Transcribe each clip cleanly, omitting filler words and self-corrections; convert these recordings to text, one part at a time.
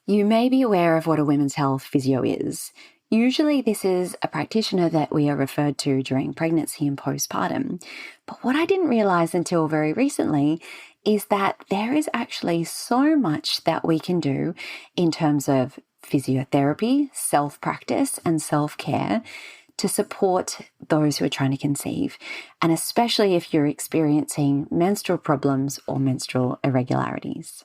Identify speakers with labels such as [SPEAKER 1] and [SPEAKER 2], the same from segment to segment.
[SPEAKER 1] You may be aware of what a women's health physio is. Usually this is a practitioner that we are referred to during pregnancy and postpartum. But what I didn't realize until very recently is that there is actually so much that we can do in terms of physiotherapy, self-practice, and self-care to support those who are trying to conceive, and especially if you're experiencing menstrual problems or menstrual irregularities.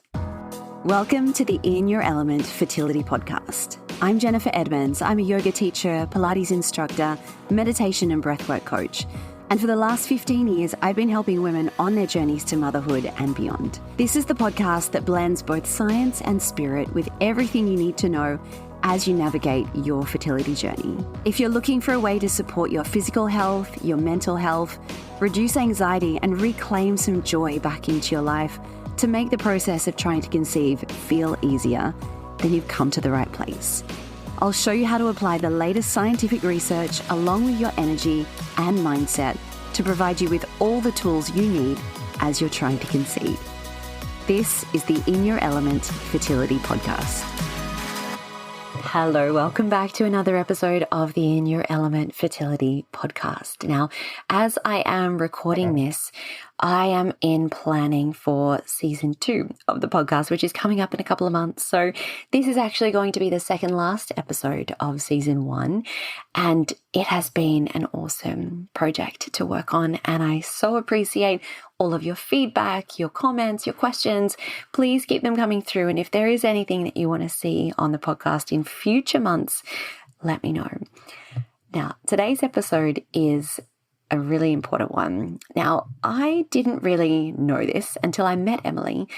[SPEAKER 1] Welcome to the In Your Element Fertility Podcast. I'm Jennifer Edmonds. I'm a yoga teacher, Pilates instructor, meditation and breathwork coach. And for the last 15 years, I've been helping women on their journeys to motherhood and beyond. This is the podcast that blends both science and spirit with everything you need to know as you navigate your fertility journey. If you're looking for a way to support your physical health, your mental health, reduce anxiety, and reclaim some joy back into your life to make the process of trying to conceive feel easier, then you've come to the right place. I'll show you how to apply the latest scientific research along with your energy and mindset to provide you with all the tools you need as you're trying to conceive. This is the In Your Element Fertility Podcast. Hello, welcome back to another episode of the In Your Element Fertility Podcast. Now, as I am recording this, I am in planning for season 2 of the podcast, which is coming up in a couple of months. So this is actually going to be the second last episode of season 1. And it has been an awesome project to work on. And I so appreciate all of your feedback, your comments, your questions. Please keep them coming through. And if there is anything that you want to see on the podcast in future months, let me know. Now, today's episode is a really important one. Now, I didn't really know this until I met Emily,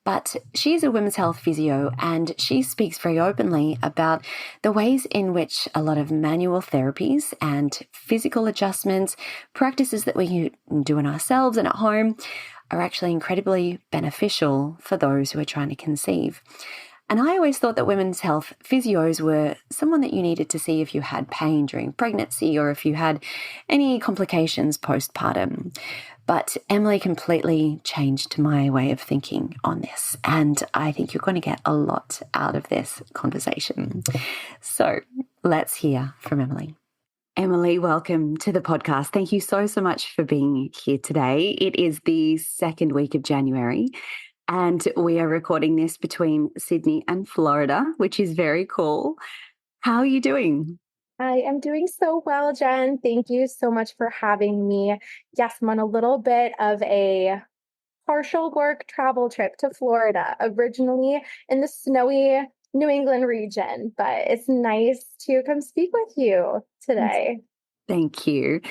[SPEAKER 1] but she's a women's health physio and she speaks very openly about the ways in which a lot of manual therapies and physical adjustments, practices that we can do in ourselves and at home are actually incredibly beneficial for those who are trying to conceive. And I always thought that women's health physios were someone that you needed to see if you had pain during pregnancy or if you had any complications postpartum. But Emily completely changed my way of thinking on this. And I think you're going to get a lot out of this conversation. So let's hear from Emily. Emily, welcome to the podcast. Thank you so much for being here today. It is the second week of January. And we are recording this between Sydney and Florida, which is very cool. How are you doing?
[SPEAKER 2] I am doing so well, Jen. Thank you so much for having me. Yes, I'm on a little bit of a partial work travel trip to Florida, originally in the snowy New England region, but it's nice to come speak with you today.
[SPEAKER 1] Thank you.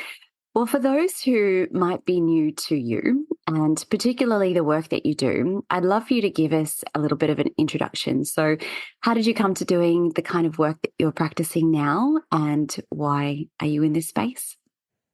[SPEAKER 1] Well, for those who might be new to you, and particularly the work that you do, I'd love for you to give us a little bit of an introduction. So how did you come to doing the kind of work that you're practicing now, and why are you in this space?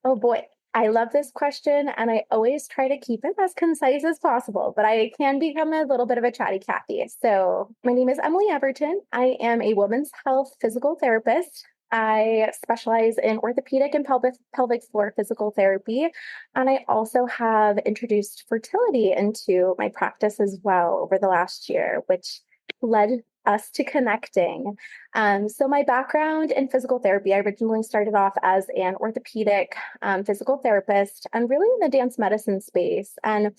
[SPEAKER 2] Oh boy, I love this question, and I always try to keep it as concise as possible, but I can become a little bit of a chatty Cathy. So my name is Emily Everton. I am a women's health physical therapist. I specialize in orthopedic and pelvic floor physical therapy. And I also have introduced fertility into my practice as well over the last year, which led us to connecting. So my background in physical therapy, I originally started off as an orthopedic physical therapist and really in the dance medicine space. And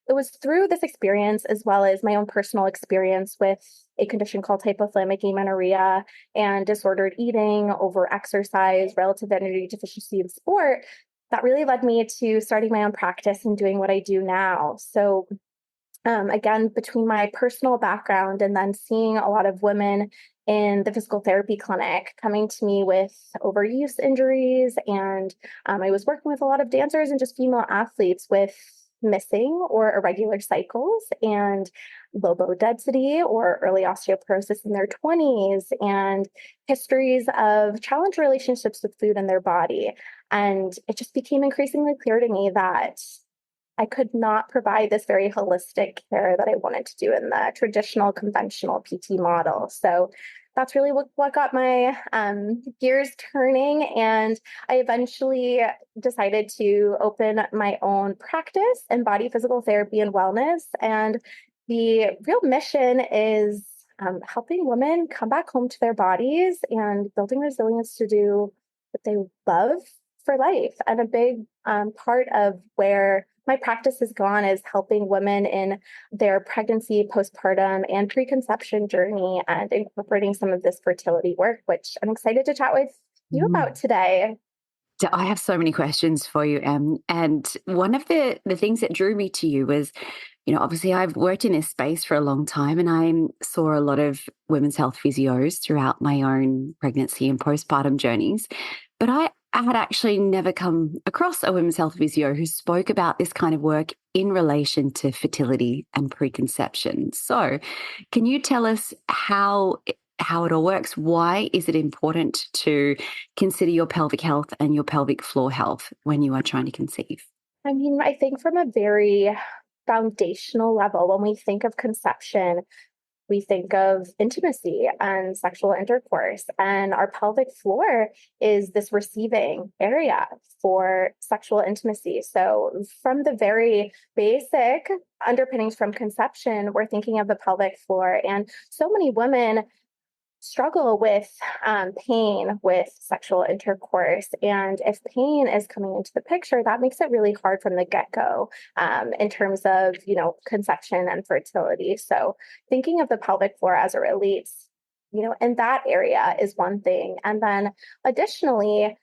[SPEAKER 2] it was through this experience, as well as my own personal experience with a condition called hypothalamic amenorrhea and disordered eating, over exercise, relative energy deficiency in sport, that really led me to starting my own practice and doing what I do now. So again, between my personal background and then seeing a lot of women in the physical therapy clinic coming to me with overuse injuries, and I was working with a lot of dancers and just female athletes with missing or irregular cycles and low bone density or early osteoporosis in their 20s and histories of challenged relationships with food in their body. And it just became increasingly clear to me that I could not provide this very holistic care that I wanted to do in the traditional conventional PT model. So that's really what got my gears turning. And I eventually decided to open my own practice in body physical therapy and wellness. And the real mission is helping women come back home to their bodies and building resilience to do what they love for life. And a big part of where my practice has gone is helping women in their pregnancy, postpartum, and preconception journey and incorporating some of this fertility work, which I'm excited to chat with you about today.
[SPEAKER 1] So I have so many questions for you, Em. And one of the things that drew me to you was, obviously I've worked in this space for a long time and I saw a lot of women's health physios throughout my own pregnancy and postpartum journeys. But I had actually never come across a women's health physio who spoke about this kind of work in relation to fertility and preconception. So can you tell us how it all works? Why is it important to consider your pelvic health and your pelvic floor health when you are trying to conceive?
[SPEAKER 2] I mean, I think from a very foundational level, when we think of conception, we think of intimacy and sexual intercourse. And our pelvic floor is this receiving area for sexual intimacy. So, from the very basic underpinnings from conception, we're thinking of the pelvic floor. And so many women struggle with pain with sexual intercourse. And if pain is coming into the picture, that makes it really hard from the get-go in terms of, conception and fertility. So thinking of the pelvic floor as it relates, in that area is one thing. And then additionally,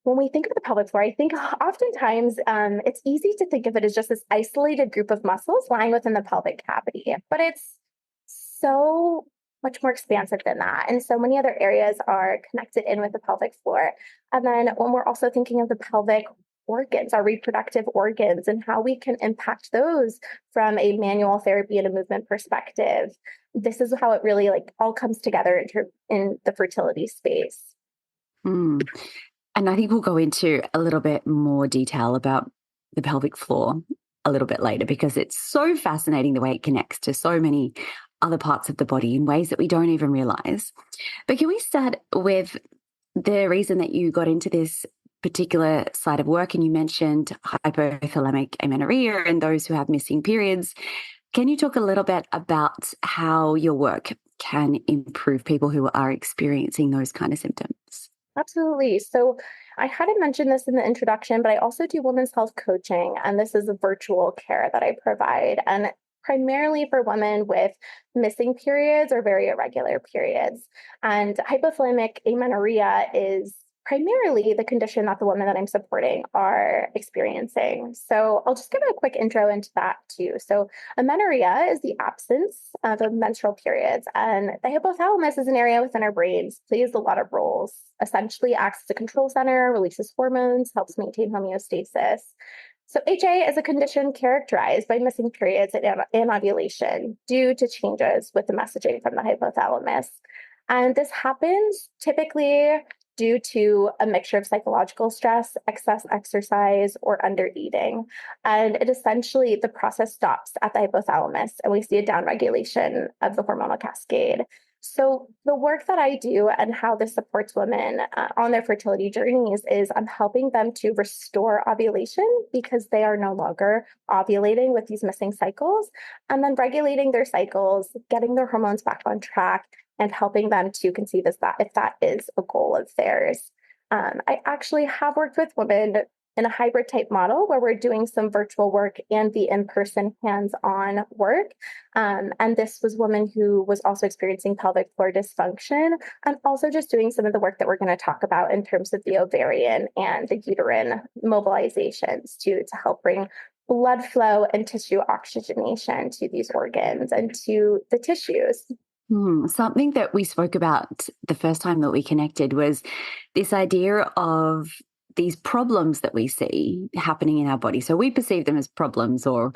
[SPEAKER 2] when we think of the pelvic floor, I think oftentimes it's easy to think of it as just this isolated group of muscles lying within the pelvic cavity, but it's so much more expansive than that. And so many other areas are connected in with the pelvic floor. And then when we're also thinking of the pelvic organs, our reproductive organs, and how we can impact those from a manual therapy and a movement perspective, this is how it really all comes together in the fertility space.
[SPEAKER 1] Mm. And I think we'll go into a little bit more detail about the pelvic floor a little bit later because it's so fascinating the way it connects to so many other parts of the body in ways that we don't even realize. But can we start with the reason that you got into this particular side of work? And you mentioned hypothalamic amenorrhea and those who have missing periods. Can you talk a little bit about how your work can improve people who are experiencing those kind of symptoms?
[SPEAKER 2] Absolutely. So I hadn't mentioned this in the introduction, but I also do women's health coaching, and this is a virtual care that I provide, and primarily for women with missing periods or very irregular periods. And hypothalamic amenorrhea is primarily the condition that the women that I'm supporting are experiencing. So I'll just give a quick intro into that too. So amenorrhea is the absence of menstrual periods, and the hypothalamus is an area within our brains, plays a lot of roles, essentially acts as a control center, releases hormones, helps maintain homeostasis. So HA is a condition characterized by missing periods and ovulation due to changes with the messaging from the hypothalamus. And this happens typically due to a mixture of psychological stress, excess exercise, or undereating. And it essentially, the process stops at the hypothalamus, and we see a downregulation of the hormonal cascade. So the work that I do and how this supports women on their fertility journeys is I'm helping them to restore ovulation because they are no longer ovulating with these missing cycles, and then regulating their cycles, getting their hormones back on track, and helping them to conceive as that if that is a goal of theirs. I actually have worked with women in a hybrid type model where we're doing some virtual work and the in-person hands-on work. And this was a woman who was also experiencing pelvic floor dysfunction and also just doing some of the work that we're going to talk about in terms of the ovarian and the uterine mobilizations to help bring blood flow and tissue oxygenation to these organs and to the tissues.
[SPEAKER 1] Something that we spoke about the first time that we connected was this idea of these problems that we see happening in our body. So we perceive them as problems, or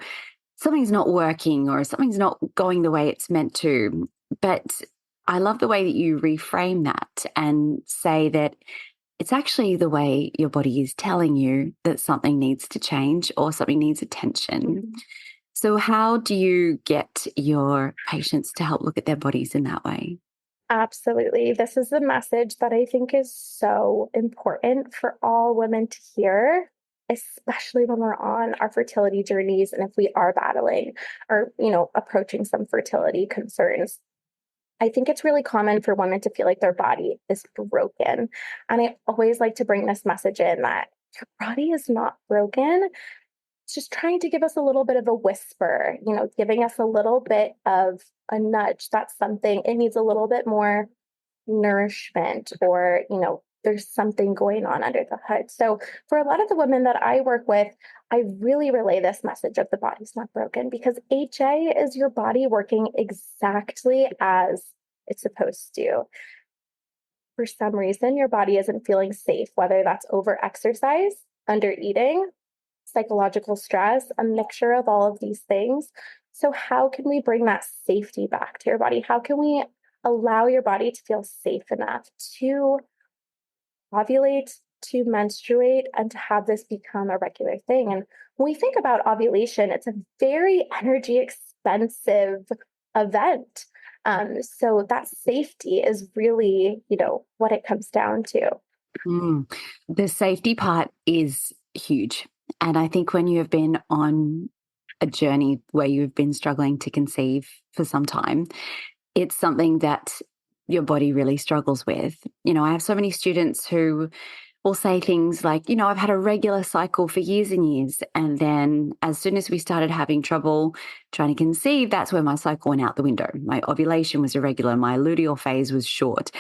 [SPEAKER 1] something's not working, or something's not going the way it's meant to. But I love the way that you reframe that and say that it's actually the way your body is telling you that something needs to change or something needs attention. Mm-hmm. So how do you get your patients to help look at their bodies in that way?
[SPEAKER 2] Absolutely. This is a message that I think is so important for all women to hear, especially when we're on our fertility journeys and if we are battling or, approaching some fertility concerns. I think it's really common for women to feel like their body is broken. And I always like to bring this message in that your body is not broken. It's just trying to give us a little bit of a whisper, giving us a little bit of a nudge. That's something, it needs a little bit more nourishment, or, there's something going on under the hood. So for a lot of the women that I work with, I really relay this message of the body's not broken, because HA is your body working exactly as it's supposed to. For some reason, your body isn't feeling safe, whether that's over exercise, under eating, psychological stress, a mixture of all of these things. So how can we bring that safety back to your body? How can we allow your body to feel safe enough to ovulate, to menstruate, and to have this become a regular thing? And when we think about ovulation, it's a very energy expensive event. So that safety is really, what it comes down to.
[SPEAKER 1] Mm. The safety part is huge. And I think when you have been on a journey where you've been struggling to conceive for some time, it's something that your body really struggles with. I have so many students who will say things like, I've had a regular cycle for years and years. And then as soon as we started having trouble trying to conceive, that's where my cycle went out the window. My ovulation was irregular. My luteal phase was short.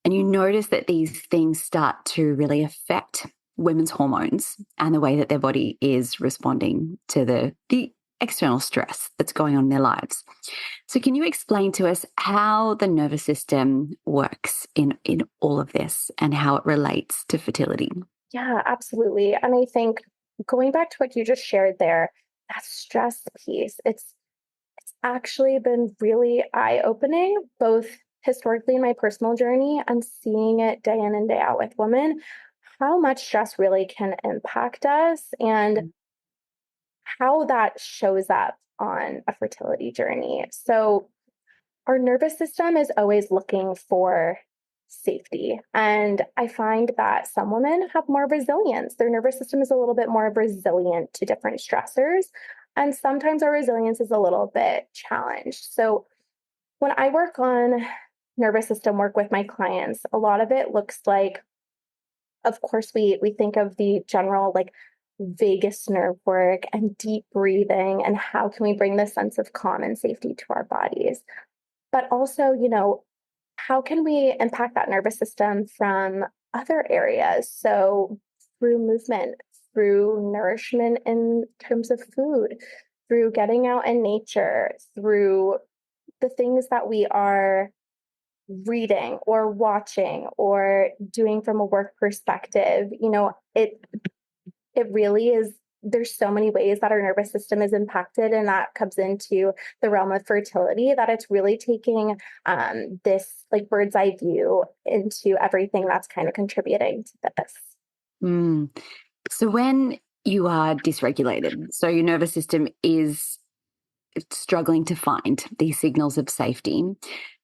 [SPEAKER 1] And you notice that these things start to really affect women's hormones and the way that their body is responding to the external stress that's going on in their lives. So can you explain to us how the nervous system works in all of this and how it relates to fertility?
[SPEAKER 2] Yeah, absolutely. And I think going back to what you just shared there, that stress piece, it's actually been really eye-opening, both historically in my personal journey and seeing it day in and day out with women, how much stress really can impact us and how that shows up on a fertility journey. So our nervous system is always looking for safety. And I find that some women have more resilience. Their nervous system is a little bit more resilient to different stressors. And sometimes our resilience is a little bit challenged. So when I work on nervous system work with my clients, a lot of it looks like, of course, we think of the general like vagus nerve work and deep breathing and how can we bring this sense of calm and safety to our bodies. But also, how can we impact that nervous system from other areas? So through movement, through nourishment in terms of food, through getting out in nature, through the things that we are reading or watching or doing from a work perspective, it really is. There's so many ways that our nervous system is impacted, and that comes into the realm of fertility, that it's really taking this like bird's eye view into everything that's kind of contributing to this.
[SPEAKER 1] Mm. So when you are dysregulated, so your nervous system is struggling to find these signals of safety,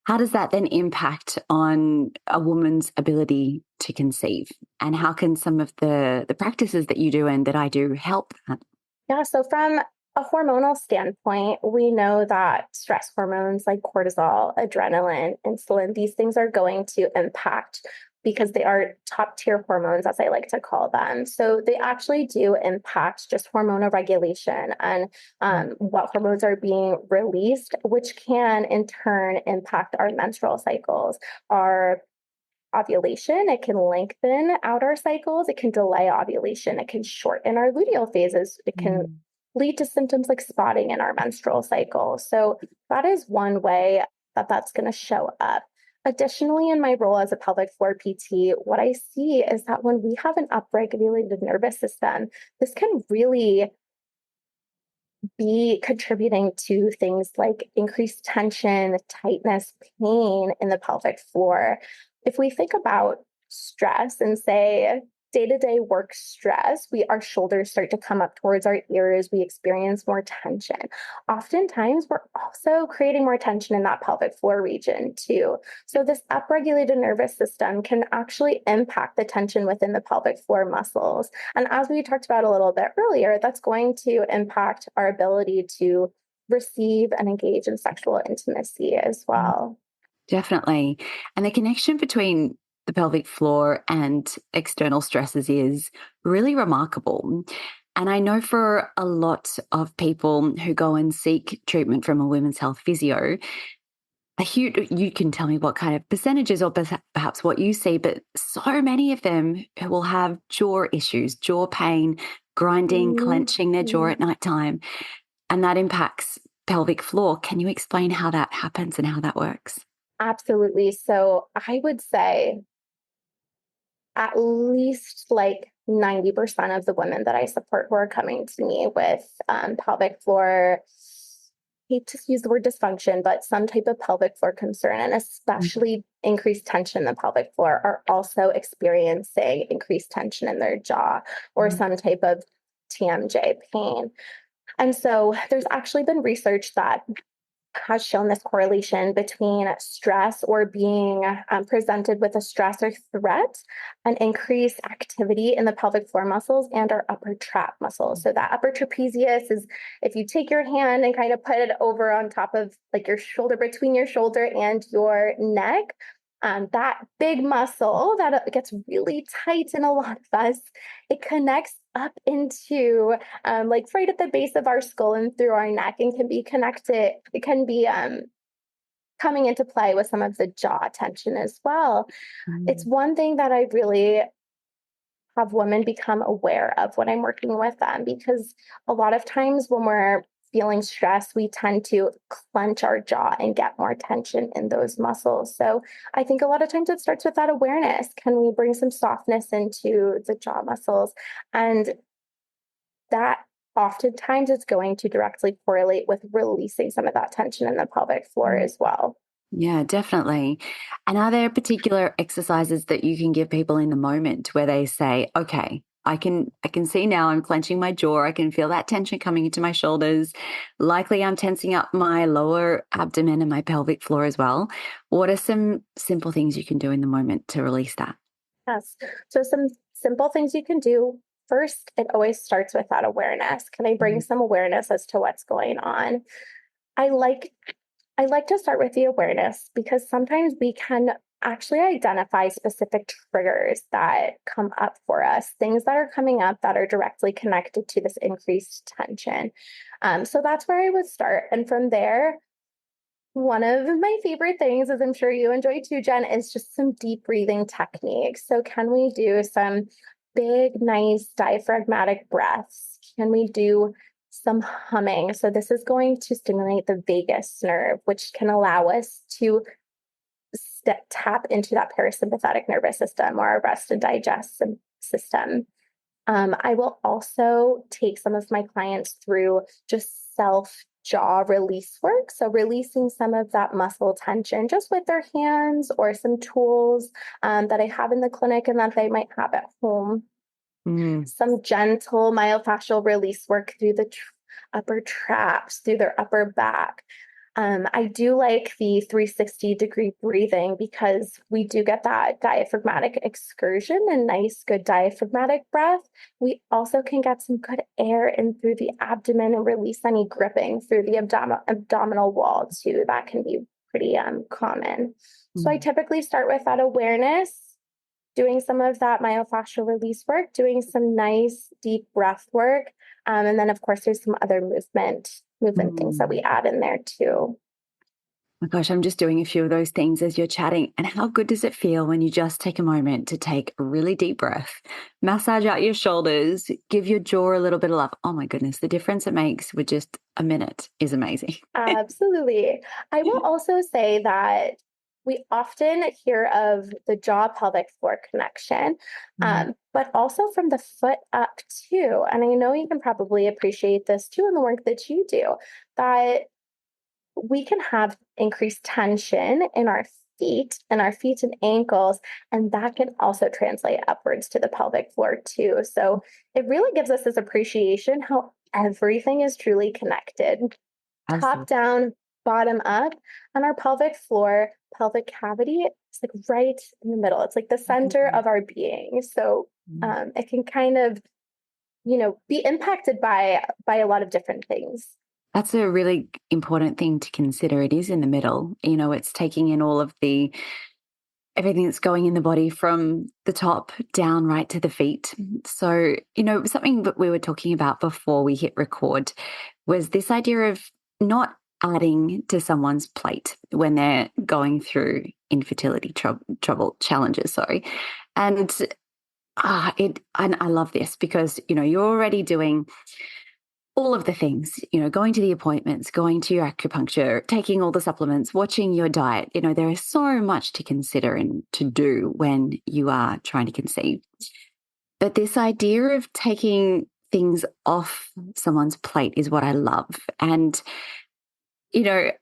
[SPEAKER 1] how does that then impact on a woman's ability to conceive? And how can some of the practices that you do and that I do help that?
[SPEAKER 2] Yeah, so from a hormonal standpoint, we know that stress hormones like cortisol, adrenaline, insulin, these things are going to impact because they are top tier hormones, as I like to call them. So they actually do impact just hormonal regulation and what hormones are being released, which can in turn impact our menstrual cycles, our ovulation. It can lengthen out our cycles. It can delay ovulation. It can shorten our luteal phases. It can lead to symptoms like spotting in our menstrual cycle. So that is one way that that's going to show up. Additionally, in my role as a pelvic floor PT, what I see is that when we have an upregulated nervous system, this can really be contributing to things like increased tension, tightness, pain in the pelvic floor. If we think about stress and say day-to-day work stress, our shoulders start to come up towards our ears, we experience more tension. Oftentimes, we're also creating more tension in that pelvic floor region too. So this upregulated nervous system can actually impact the tension within the pelvic floor muscles. And as we talked about a little bit earlier, that's going to impact our ability to receive and engage in sexual intimacy as well.
[SPEAKER 1] Definitely. And the connection between the pelvic floor and external stresses is really remarkable. And I know for a lot of people who go and seek treatment from a women's health physio, a huge, you can tell me what kind of percentages or perhaps what you see, but so many of them who will have jaw issues, jaw pain, grinding, clenching their jaw
[SPEAKER 2] Mhm.
[SPEAKER 1] at nighttime, and that impacts pelvic floor. Can you explain how that happens and how that works?
[SPEAKER 2] Absolutely. So I would say at least like 90% of the women that I support who are coming to me with pelvic floor, hate to use the word dysfunction, but some type of pelvic floor concern, and especially increased tension in the pelvic floor, are also experiencing increased tension in their jaw or
[SPEAKER 1] Mhm.
[SPEAKER 2] some type of TMJ pain. And so there's actually been research that has shown this correlation between stress or being presented with a stress or threat and increased activity in the pelvic floor muscles and our upper trap muscles. So that upper trapezius is if you take your hand and kind of put it over on top of like your shoulder, between your shoulder and your neck, that big muscle that gets really tight in a lot of us, it connects up into like right at the base of our skull and through our neck, and can be connected. It can be coming into play with some of the jaw tension as well. It's
[SPEAKER 1] Mm.
[SPEAKER 2] one thing that I really have women become aware of when I'm working with them, because a lot of times when we're feeling stressed, we tend to clench our jaw and get more tension in those muscles. So I think a lot of times it starts with that awareness. Can we bring some softness into the jaw muscles? And that oftentimes is going to directly correlate with releasing some of that tension in the pelvic floor
[SPEAKER 1] Mm.
[SPEAKER 2] as well.
[SPEAKER 1] Yeah, definitely. And are there particular exercises that you can give people in the moment where they say, okay, I can see now I'm clenching my jaw. I can feel that tension coming into my shoulders. Likely I'm tensing up my lower abdomen and my pelvic floor as well. What are some simple things you can do in the moment to release that?
[SPEAKER 2] Yes. So some simple things you can do. First, it always starts with that awareness. Can I bring
[SPEAKER 1] Mhm.
[SPEAKER 2] some awareness as to what's going on? I like I like to start with the awareness because sometimes we can actually identify specific triggers that come up for us, things that are coming up that are directly connected to this increased tension. So that's where I would start. And from there, one of my favorite things, as I'm sure you enjoy too, Jen, is just some deep breathing techniques. So, can we do some big, nice diaphragmatic breaths? Can we do some humming? So, this is going to stimulate the vagus nerve, which can allow us to tap into that parasympathetic nervous system or our rest and digest system. I will also take some of my clients through just self jaw release work. So, releasing some of that muscle tension just with their hands or some tools that I have in the clinic and that they might have at home.
[SPEAKER 1] Mm.
[SPEAKER 2] Some gentle myofascial release work through the upper traps, through their upper back. I do like the 360-degree breathing because we do get that diaphragmatic excursion and nice, good diaphragmatic breath. We also can get some good air in through the abdomen and release any gripping through the abdominal wall, too. That can be pretty common. So I
[SPEAKER 1] Mm.
[SPEAKER 2] typically start with that awareness, doing some of that myofascial release work, doing some nice deep breath work. And then of course there's some other movement things that we
[SPEAKER 1] Mm.
[SPEAKER 2] add in there too.
[SPEAKER 1] My gosh, I'm just doing a few of those things as you're chatting. And how good does it feel when you just take a moment to take a really deep breath, massage out your shoulders, give your jaw a little bit of love? Oh my goodness, the difference it makes with just a minute is amazing.
[SPEAKER 2] Absolutely. I will also say that we often hear of the jaw pelvic floor connection,
[SPEAKER 1] Mm.
[SPEAKER 2] but also from the foot up too. And I know you can probably appreciate this too in the work that you do, that we can have increased tension in our feet and ankles, and that can also translate upwards to the pelvic floor too. So it really gives us this appreciation how everything is truly connected, top
[SPEAKER 1] Absolutely.
[SPEAKER 2] down, bottom up, and our pelvic floor, pelvic cavity is like right in the middle. It's like the center of our being. So it can kind of, be impacted by a lot of different things.
[SPEAKER 1] That's a really important thing to consider. It is in the middle. It's taking in all of everything that's going in the body from the top down right to the feet. So, something that we were talking about before we hit record was this idea of not adding to someone's plate when they're going through infertility trouble challenges, sorry. And and I love this because, you're already doing all of the things, going to the appointments, going to your acupuncture, taking all the supplements, watching your diet. There is so much to consider and to do when you are trying to conceive. But this idea of taking things off someone's plate is what I love. And, you know,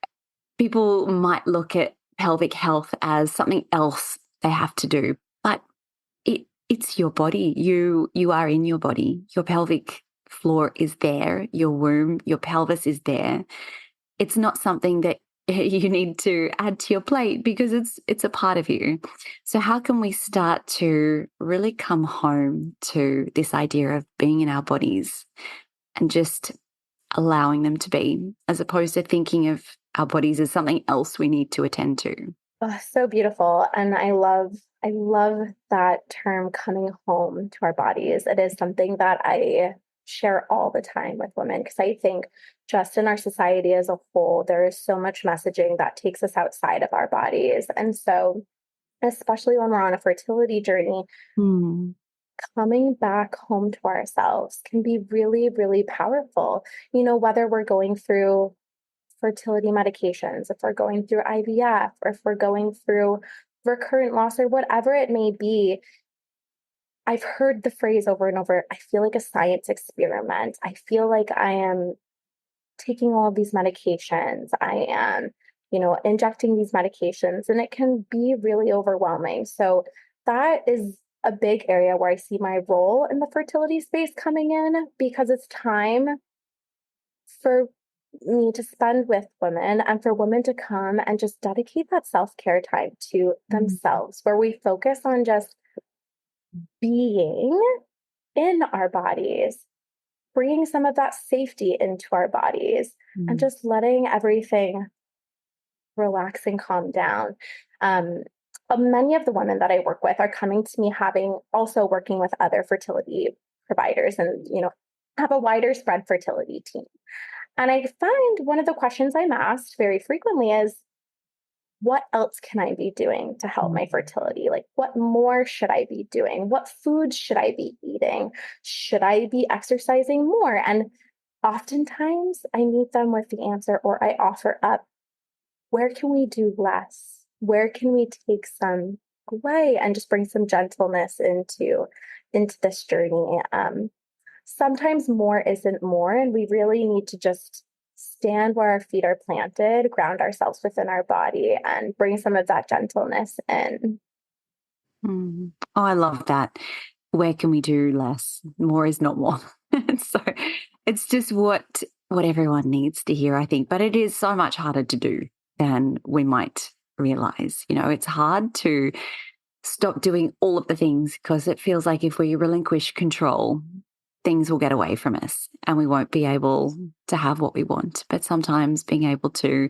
[SPEAKER 1] people might look at pelvic health as something else they have to do, but it's your body. You are in your body. Your pelvic floor is there. Your womb, your pelvis is there. It's not something that you need to add to your plate because it's a part of you. So how can we start to really come home to this idea of being in our bodies and just allowing them to be, as opposed to thinking of our bodies as something else we need to attend to?
[SPEAKER 2] Oh, so beautiful. And I love that term, coming home to our bodies. It is something that I share all the time with women because I think just in our society as a whole, there is so much messaging that takes us outside of our bodies. And so, especially when we're on a fertility journey,
[SPEAKER 1] Hmm.
[SPEAKER 2] coming back home to ourselves can be really, really powerful. Whether we're going through fertility medications, if we're going through IVF, or if we're going through recurrent loss or whatever it may be, I've heard the phrase over and over, I feel like a science experiment. I feel like I am taking all of these medications. I am, injecting these medications, and it can be really overwhelming. So that is a big area where I see my role in the fertility space coming in, because it's time for me to spend with women and for women to come and just dedicate that self-care time to themselves, where we focus on just being in our bodies, bringing some of that safety into our bodies, and
[SPEAKER 1] Mm.
[SPEAKER 2] just letting everything relax and calm down. Um, Many of the women that I work with are coming to me having also working with other fertility providers and, have a wider spread fertility team. And I find one of the questions I'm asked very frequently is, what else can I be doing to help my fertility? Like, what more should I be doing? What foods should I be eating? Should I be exercising more? And oftentimes I meet them with the answer, or I offer up, where can we do less? Where can we take some away and just bring some gentleness into this journey? Sometimes more isn't more, and we really need to just stand where our feet are planted, ground ourselves within our body, and bring some of that gentleness in.
[SPEAKER 1] Mm. Oh, I love that. Where can we do less? More is not more. So it's just what everyone needs to hear, I think. But it is so much harder to do than we might realize. It's hard to stop doing all of the things because it feels like if we relinquish control, things will get away from us and we won't be able to have what we want. But sometimes being able to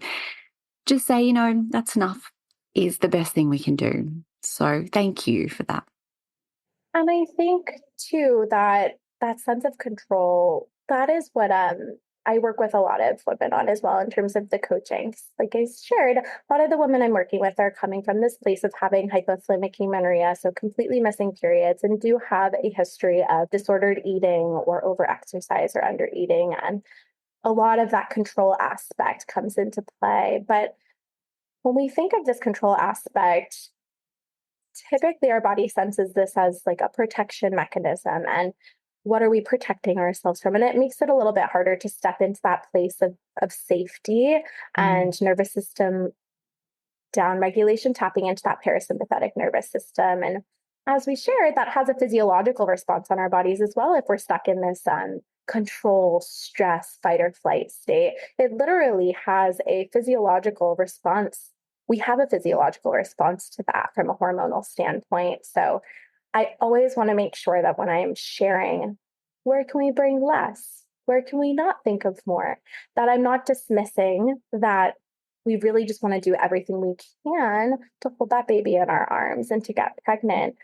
[SPEAKER 1] just say, that's enough is the best thing we can do. So thank you for that.
[SPEAKER 2] And I think too that that sense of control, that is what I work with a lot of women on as well in terms of the coaching. Like I shared, a lot of the women I'm working with are coming from this place of having hypothalamic amenorrhea, so completely missing periods, and do have a history of disordered eating or overexercise or under eating. And a lot of that control aspect comes into play. But when we think of this control aspect, typically our body senses this as like a protection mechanism. And what are we protecting ourselves from? And it makes it a little bit harder to step into that place of safety and nervous system down regulation, tapping into that parasympathetic nervous system. And as we shared, that has a physiological response on our bodies as well. If we're stuck in this control, stress, fight or flight state, it literally has a physiological response. We have a physiological response to that from a hormonal standpoint. So I always want to make sure that when I'm sharing, where can we bring less? Where can we not think of more? That I'm not dismissing that we really just want to do everything we can to hold that baby in our arms and to get pregnant.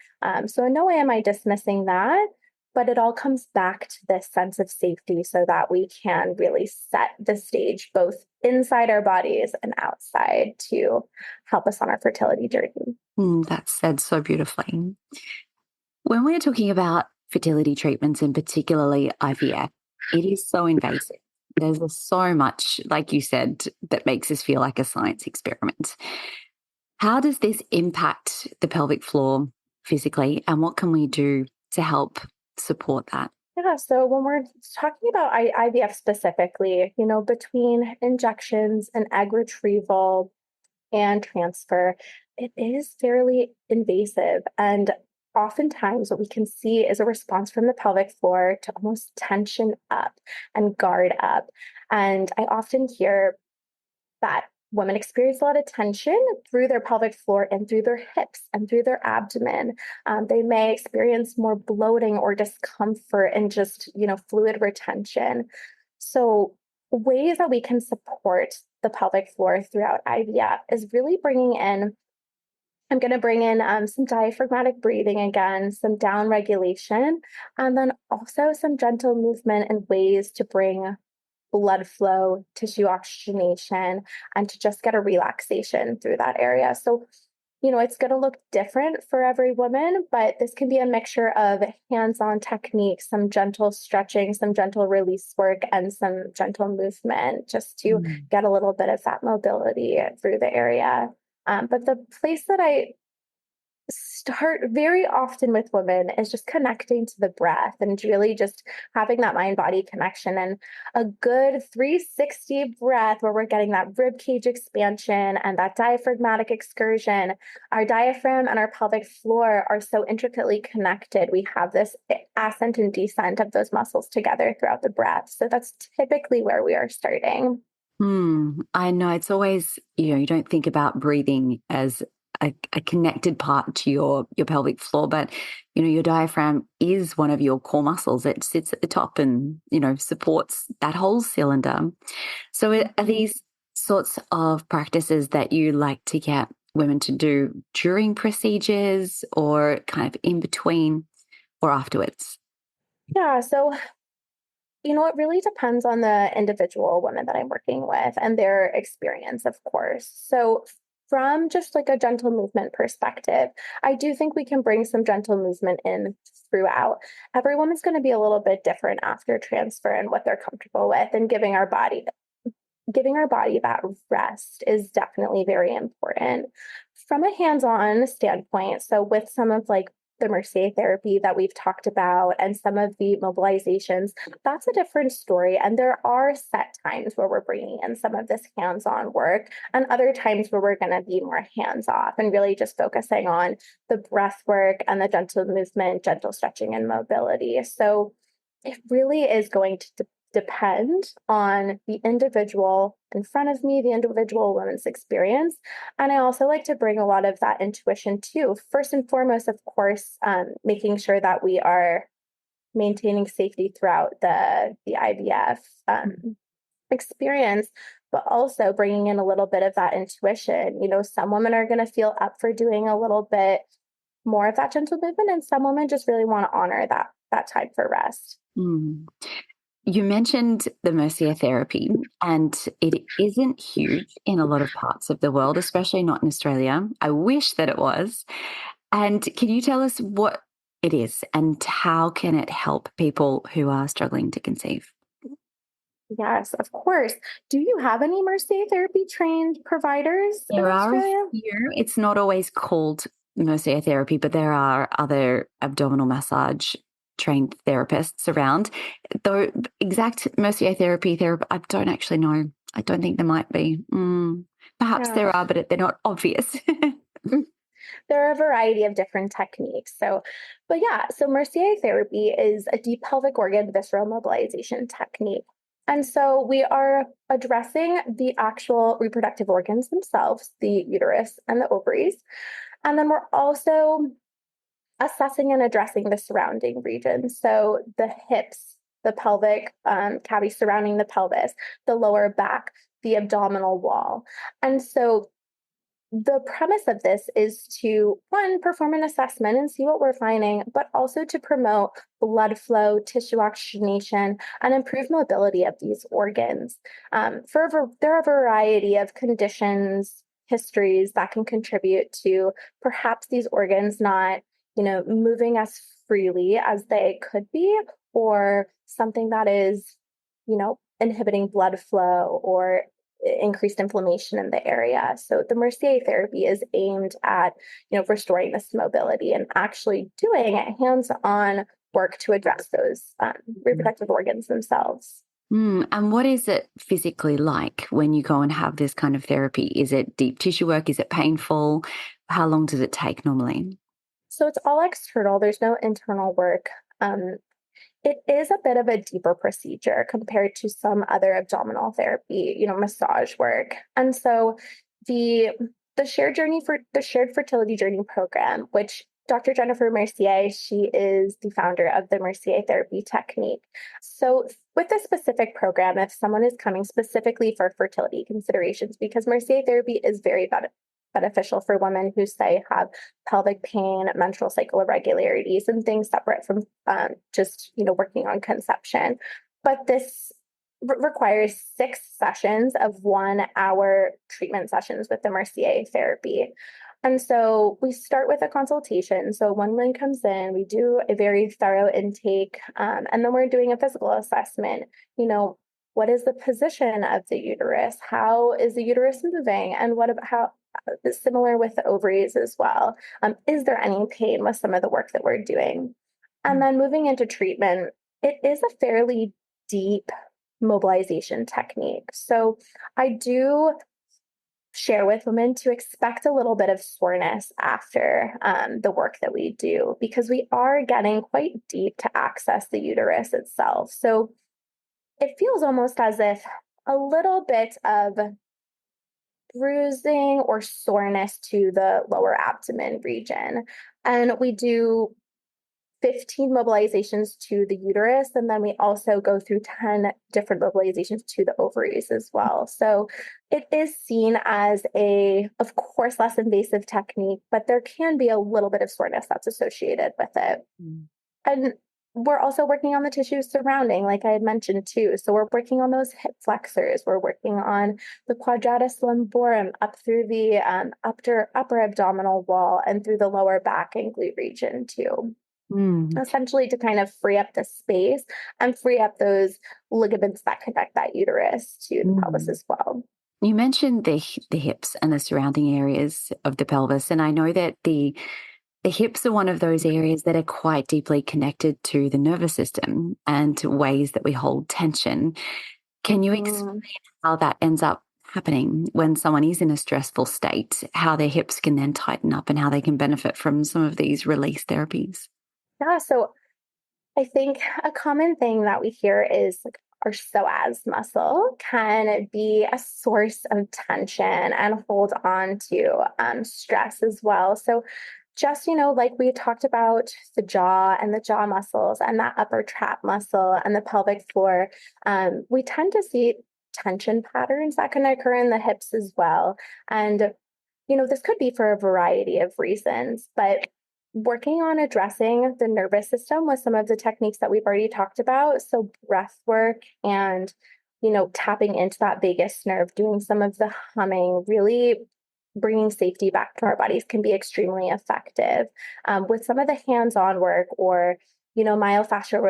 [SPEAKER 2] So in no way am I dismissing that, but it all comes back to this sense of safety so that we can really set the stage both inside our bodies and outside to help us on our fertility journey.
[SPEAKER 1] That's said so beautifully. When we're talking about fertility treatments and particularly IVF, it is so invasive. There's so much, like you said, that makes us feel like a science experiment. How does this impact the pelvic floor physically, and what can we do to help support that?
[SPEAKER 2] Yeah, so when we're talking about IVF specifically, between injections and egg retrieval and transfer, it is fairly invasive. And oftentimes, what we can see is a response from the pelvic floor to almost tension up and guard up. And I often hear that women experience a lot of tension through their pelvic floor and through their hips and through their abdomen. They may experience more bloating or discomfort and just, fluid retention. So, ways that we can support the pelvic floor throughout IVF is really I'm going to bring in some diaphragmatic breathing again, some down regulation, and then also some gentle movement and ways to bring blood flow, tissue oxygenation, and to just get a relaxation through that area. So, it's going to look different for every woman, but this can be a mixture of hands-on techniques, some gentle stretching, some gentle release work, and some gentle movement just to get a little bit of that mobility through the area. But the place that I start very often with women is just connecting to the breath and really just having that mind body connection and a good 360 breath where we're getting that rib cage expansion and that diaphragmatic excursion. Our diaphragm and our pelvic floor are so intricately connected. We have this ascent and descent of those muscles together throughout the breath. So that's typically where we are starting.
[SPEAKER 1] I know it's always, you don't think about breathing as a connected part to your pelvic floor, but your diaphragm is one of your core muscles. It sits at the top and supports that whole cylinder. So are these sorts of practices that you like to get women to do during procedures or kind of in between or afterwards?
[SPEAKER 2] Yeah, so it really depends on the individual woman that I'm working with and their experience, of course. So from just like a gentle movement perspective, I do think we can bring some gentle movement in throughout. Every woman's going to be a little bit different after transfer and what they're comfortable with, and giving our body that rest is definitely very important. From a hands-on standpoint, so with some of like the Mercier therapy that we've talked about and some of the mobilizations, that's a different story. And there are set times where we're bringing in some of this hands-on work and other times where we're going to be more hands-off and really just focusing on the breath work and the gentle movement, gentle stretching and mobility. So it really is going to depend on the individual in front of me, the individual woman's experience. And I also like to bring a lot of that intuition too. First and foremost, of course, making sure that we are maintaining safety throughout the IVF experience, but also bringing in a little bit of that intuition. Some women are going to feel up for doing a little bit more of that gentle movement, and some women just really want to honor that time for rest.
[SPEAKER 1] You mentioned the Mercier therapy, and it isn't huge in a lot of parts of the world, especially not in Australia. I wish that it was. And can you tell us what it is and how can it help people who are struggling to conceive?
[SPEAKER 2] Yes, of course. Do you have any Mercier therapy trained providers in
[SPEAKER 1] There are a
[SPEAKER 2] Australia?
[SPEAKER 1] few. It's not always called Mercier therapy, but there are other abdominal massage trained therapists around. Though exact Mercier therapy, I don't actually know. I don't think there might be. Perhaps
[SPEAKER 2] Yeah.
[SPEAKER 1] there are, but they're not obvious.
[SPEAKER 2] There are a variety of different techniques. So Mercier therapy is a deep pelvic organ visceral mobilization technique. And so we are addressing the actual reproductive organs themselves, the uterus and the ovaries. And then we're also assessing and addressing the surrounding region. So the hips, the pelvic cavity surrounding the pelvis, the lower back, the abdominal wall. And so the premise of this is to, one, perform an assessment and see what we're finding, but also to promote blood flow, tissue oxygenation, and improve mobility of these organs. There are a variety of conditions, histories that can contribute to perhaps these organs not, moving as freely as they could be, or something that is, inhibiting blood flow or increased inflammation in the area. So the Mercier therapy is aimed at, restoring this mobility and actually doing hands-on work to address those reproductive organs themselves.
[SPEAKER 1] And what is it physically like when you go and have this kind of therapy? Is it deep tissue work? Is it painful? How long does it take normally?
[SPEAKER 2] So it's all external. There's no internal work. It is a bit of a deeper procedure compared to some other abdominal therapy, massage work. And so the shared fertility journey program, which Dr. Jennifer Mercier, she is the founder of the Mercier therapy technique. So with this specific program, if someone is coming specifically for fertility considerations, because Mercier therapy is very beneficial for women who, say, have pelvic pain, menstrual cycle irregularities, and things separate from just working on conception. But this requires 6 sessions of 1-hour treatment sessions with the Mercier therapy. And so we start with a consultation. So when one comes in, we do a very thorough intake, and then we're doing a physical assessment. What is the position of the uterus? How is the uterus moving? And what about how? Similar with the ovaries as well. Is there any pain with some of the work that we're doing? And then moving into treatment, it is a fairly deep mobilization technique. So I do share with women to expect a little bit of soreness after the work that we do, because we are getting quite deep to access the uterus itself. So it feels almost as if a little bit of bruising or soreness to the lower abdomen region. And we do 15 mobilizations to the uterus, and then we also go through 10 different mobilizations to the ovaries as well. So it is seen as of course, less invasive technique, but there can be a little bit of soreness that's associated with it. And we're also working on the tissues surrounding, like I had mentioned too. So we're working on those hip flexors. We're working on the quadratus lumborum up through the upper abdominal wall and through the lower back and glute region too. Essentially to kind of free up the space and free up those ligaments that connect that uterus to the pelvis as well.
[SPEAKER 1] You mentioned the hips and the surrounding areas of the pelvis, and I know that the hips are one of those areas that are quite deeply connected to the nervous system and to ways that we hold tension. Can you explain how that ends up happening when someone is in a stressful state, how their hips can then tighten up and how they can benefit from some of these release therapies?
[SPEAKER 2] Yeah, so I think a common thing that we hear is like our psoas muscle can be a source of tension and hold on to stress as well. So just, like we talked about the jaw and the jaw muscles and that upper trap muscle and the pelvic floor, we tend to see tension patterns that can occur in the hips as well. And, this could be for a variety of reasons, but working on addressing the nervous system with some of the techniques that we've already talked about. So breath work and, tapping into that vagus nerve, doing some of the humming, really bringing safety back to our bodies can be extremely effective. With some of the hands-on work or, myofascial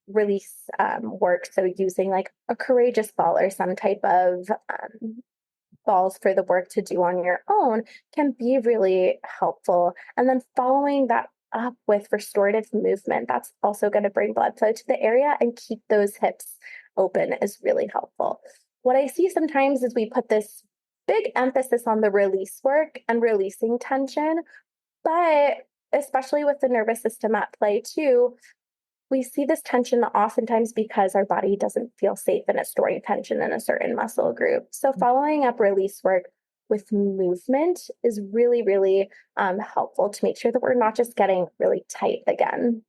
[SPEAKER 2] release work. So using like a courageous ball or some type of balls for the work to do on your own can be really helpful. And then following that up with restorative movement, that's also going to bring blood flow to the area and keep those hips open is really helpful. What I see sometimes is we put this big emphasis on the release work and releasing tension, but especially with the nervous system at play too, we see this tension oftentimes because our body doesn't feel safe and it's storing tension in a certain muscle group. So following up release work with movement is really, really helpful to make sure that we're not just getting really tight again.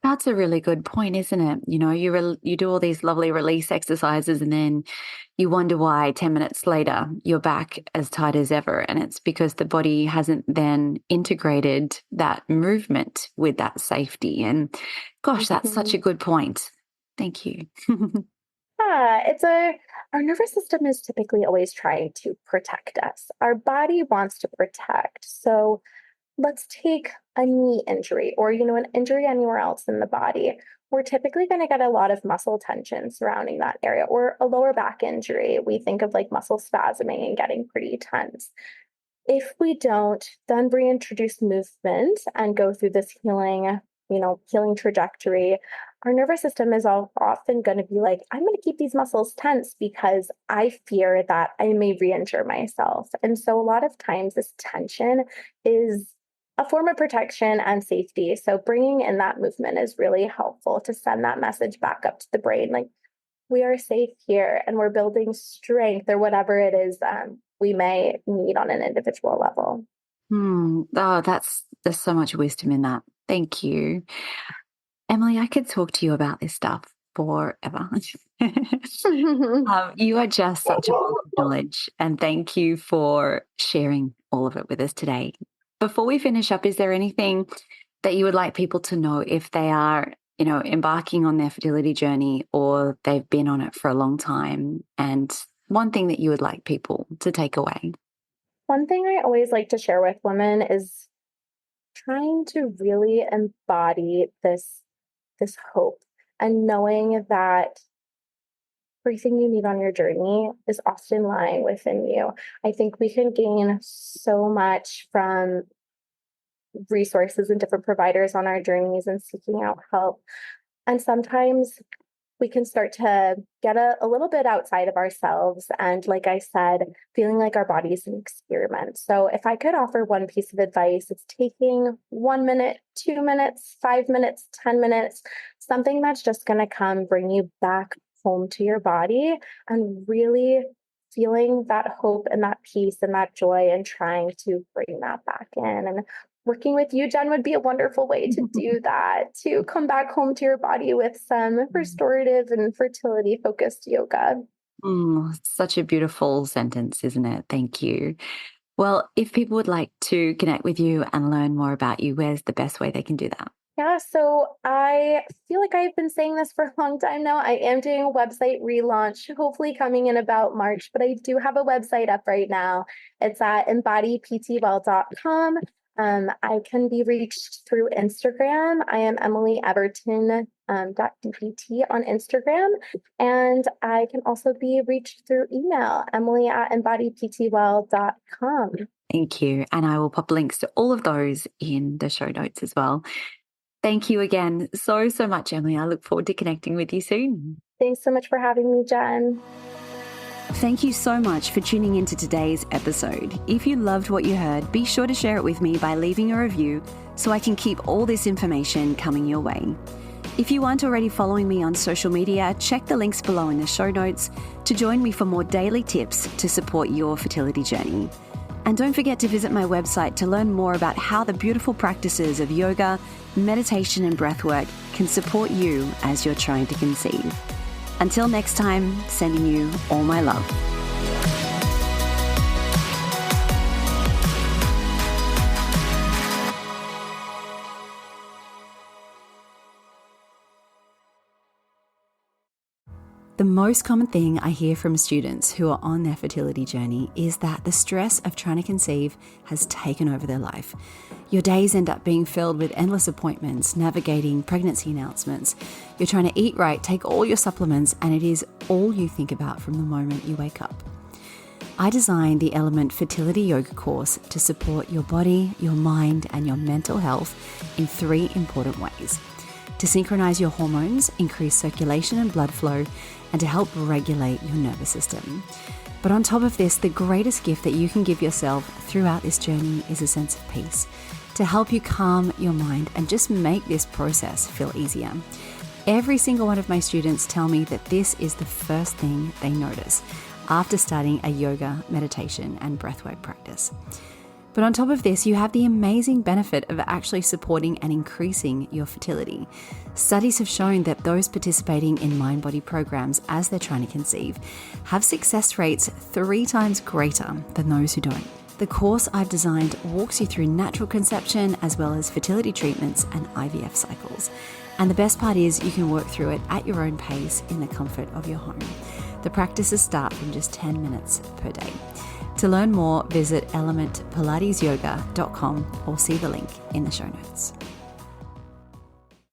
[SPEAKER 1] That's a really good point, isn't it? You do all these lovely release exercises and then you wonder why 10 minutes later you're back as tight as ever. And it's because the body hasn't then integrated that movement with that safety. And gosh, that's such a
[SPEAKER 2] Mhm.
[SPEAKER 1] good point. Thank you.
[SPEAKER 2] Yeah, our nervous system is typically always trying to protect us. Our body wants to protect. So let's take a knee injury or, an injury anywhere else in the body. We're typically going to get a lot of muscle tension surrounding that area, or a lower back injury. We think of like muscle spasming and getting pretty tense. If we don't then reintroduce movement and go through this healing trajectory, our nervous system is often going to be like, I'm going to keep these muscles tense because I fear that I may re-injure myself. And so a lot of times this tension is a form of protection and safety. So bringing in that movement is really helpful to send that message back up to the brain, like, we are safe here and we're building strength or whatever it is we may need on an individual level.
[SPEAKER 1] Oh, there's so much wisdom in that. Thank you. Emily, I could talk to you about this stuff forever. You are just such a wealth of knowledge, and thank you for sharing all of it with us today. Before we finish up, is there anything that you would like people to know if they are, embarking on their fertility journey or they've been on it for a long time? And one thing that you would like people to take away?
[SPEAKER 2] One thing I always like to share with women is trying to really embody this hope and knowing that everything you need on your journey is often lying within you. I think we can gain so much from resources and different providers on our journeys and seeking out help. And sometimes we can start to get a little bit outside of ourselves. And like I said, feeling like our body is an experiment. So if I could offer one piece of advice, it's taking 1 minute, 2 minutes, 5 minutes, 10 minutes, something that's just going to come bring you back home to your body and really feeling that hope and that peace and that joy and trying to bring that back in. And working with you, Jen, would be a wonderful way to do that, to come back home to your body with some restorative and fertility focused yoga.
[SPEAKER 1] Such a beautiful sentence, isn't it? Thank you. Well, if people would like to connect with you and learn more about you, where's the best way they can do that?
[SPEAKER 2] Yeah, so I feel like I've been saying this for a long time now. I am doing a website relaunch, hopefully coming in about March, but I do have a website up right now. It's at embodyptwell.com. I can be reached through Instagram. I am Emily Everton .dpt on Instagram. And I can also be reached through email, emily@embodyptwell.com.
[SPEAKER 1] Thank you. And I will pop links to all of those in the show notes as well. Thank you again so, so much, Emily. I look forward to connecting with you soon.
[SPEAKER 2] Thanks so much for having me, Jen.
[SPEAKER 1] Thank you so much for tuning into today's episode. If you loved what you heard, be sure to share it with me by leaving a review so I can keep all this information coming your way. If you aren't already following me on social media, check the links below in the show notes to join me for more daily tips to support your fertility journey. And don't forget to visit my website to learn more about how the beautiful practices of yoga, meditation, and breathwork can support you as you're trying to conceive. Until next time, sending you all my love. The most common thing I hear from students who are on their fertility journey is that the stress of trying to conceive has taken over their life. Your days end up being filled with endless appointments, navigating pregnancy announcements. You're trying to eat right, take all your supplements, and it is all you think about from the moment you wake up. I designed the Element Fertility Yoga course to support your body, your mind, and your mental health in 3 important ways: to synchronize your hormones, increase circulation and blood flow, and to help regulate your nervous system. But on top of this, the greatest gift that you can give yourself throughout this journey is a sense of peace, to help you calm your mind and just make this process feel easier. Every single one of my students tell me that this is the first thing they notice after starting a yoga, meditation, and breathwork practice. But on top of this, you have the amazing benefit of actually supporting and increasing your fertility. Studies have shown that those participating in mind-body programs as they're trying to conceive have success rates 3 times greater than those who don't. The course I've designed walks you through natural conception as well as fertility treatments and IVF cycles. And the best part is you can work through it at your own pace in the comfort of your home. The practices start from just 10 minutes per day. To learn more, visit elementpilatesyoga.com or see the link in the show notes.